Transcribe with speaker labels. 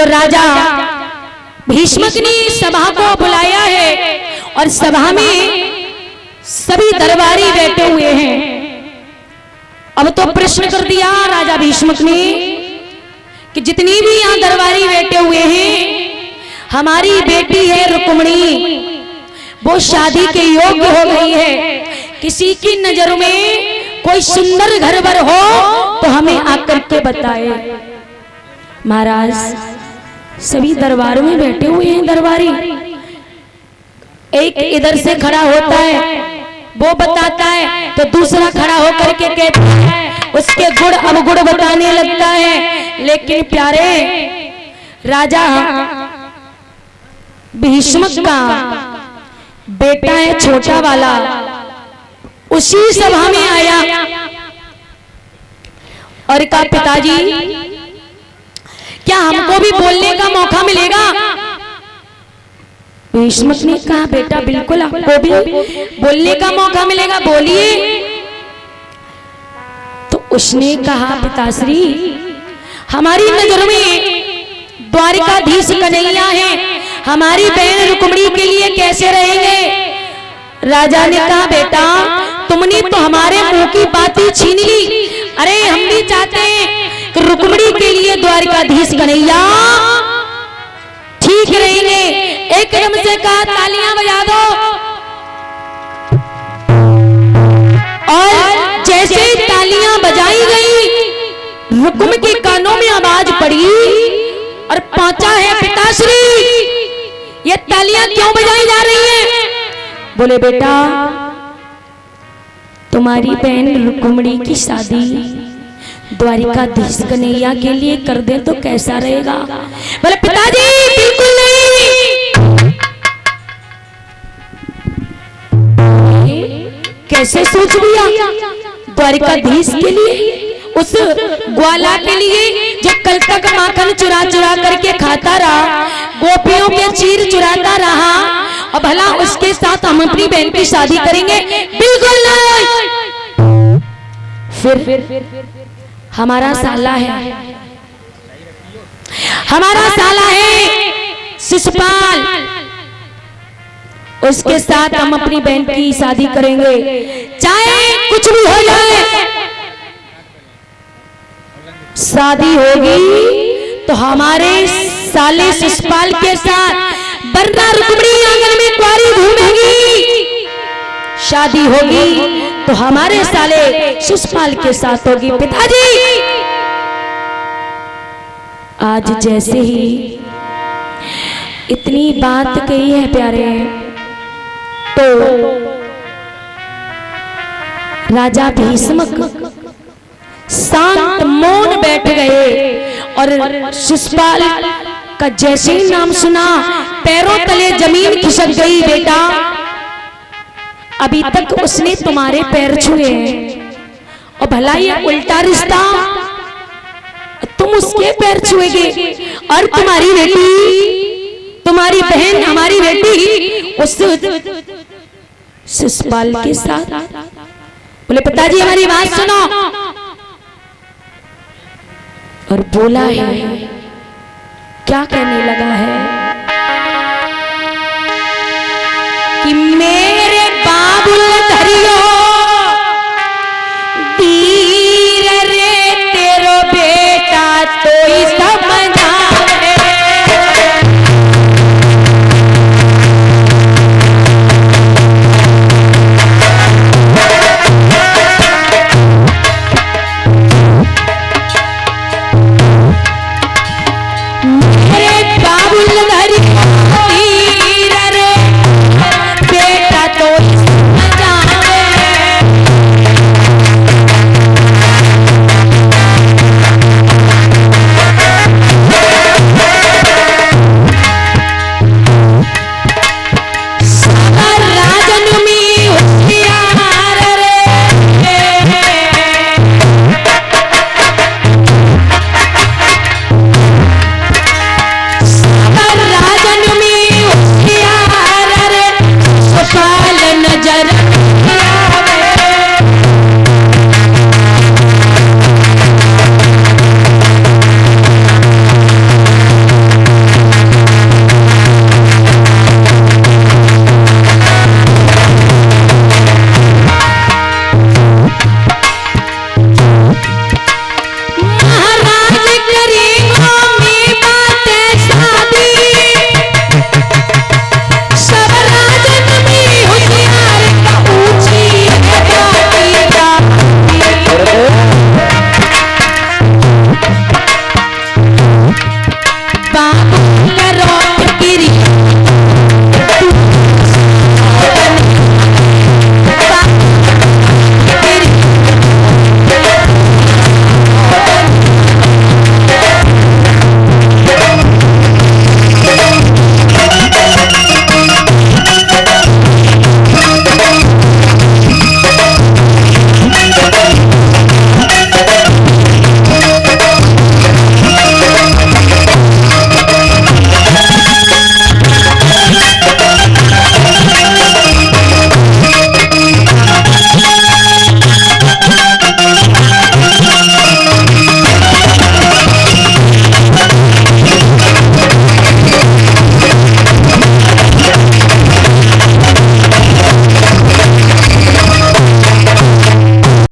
Speaker 1: राजा भीष्मक ने सभा को बुलाया है और सभा में सभी दरबारी बैठे हुए हैं। अब तो प्रश्न कर दिया राजा भीष्मक ने कि जितनी भी यहाँ दरबारी बैठे हुए हैं, हमारी बेटी है रुक्मिणी, वो शादी के योग्य हो गई है। किसी की नजर में कोई सुंदर घर वर हो तो हमें आकर के बताए। महाराज सभी दरबारों में बैठे हुए हैं दरबारी। एक इधर से खड़ा होता है, वो बताता है, तो दूसरा खड़ा होकर के कहता है, उसके गुण अवगुण बताने लगता है। लेकिन प्यारे राजा भीष्मक का बेटा है छोटा वाला, उसी सभा में आया और कहा पिताजी क्या हमको भी बोलने का मौका मिलेगा? भीष्मक ने कहा बेटा बिल्कुल आपको भी बोलने का मौका मिलेगा, बोलिए। तो उसने कहा पिताश्री हमारी नजर में द्वारिकाधीश कन्हैया है, हमारी बहन रुक्मिणी के लिए कैसे रहेंगे? राजा ने कहा बेटा तुमने तो हमारे मुंह की बात ही छीन ली। अरे हम भी चाहते हैं कि रुक्मिणी के लिए द्वारिकाधीश कन्हैया ठीक रहेंगे। एकदम से कहा तालियां बजा दो। और जैसे तालियां बजाई गई, रुक्म के कानों में आवाज पड़ी और पहुंचा है पिताश्री ये तालियां क्यों बजाई जा रही हैं? बोले बेटा तुम्हारी बहन रुक्मिणी की शादी द्वारिकाधीश कन्हैया के लिए कर दे तो कैसा रहेगा? बोले पिताजी बिल्कुल नहीं। कैसे सोच लिया? द्वारिकाधीश के लिए, उस ग्वाला के लिए जो कल तक माखन चुरा चुरा करके खाता रहा, गोपियों के चीर चुराता रहा, और भला उसके साथ हम अपनी बहन की शादी करेंगे? बिल्कुल नहीं। फिर हमारा साला है, हमारा साला है शिशुपाल, उसके साथ हम अपनी बहन की शादी करेंगे, चाहे कुछ भी हो जाए। शादी होगी तो हमारे साले शिशुपाल के साथ, वरना रुक्मिणी आंगन में कुंवारी घूमेगी। शादी होगी तो हमारे साले शिशुपाल के साथ होगी। पिताजी आज जैसे ही इतनी बात कही है प्यारे, तो राजा भीष्मक शांत मौन बैठ गए और शिशुपाल का जैसे ही नाम सुना पैरों तले जमीन खिसक गई। बेटा अभी तक उसने तुम्हारे पैर छुए हैं और भला ये उल्टा रिश्ता, तुम उसके पैर छुएगे और तुम्हारी बेटी, तुम्हारी बहन, हमारी बेटी उस शिशुपाल के साथ। बोले पिताजी हमारी बात सुनो। और बोला है, क्या कहने लगा है?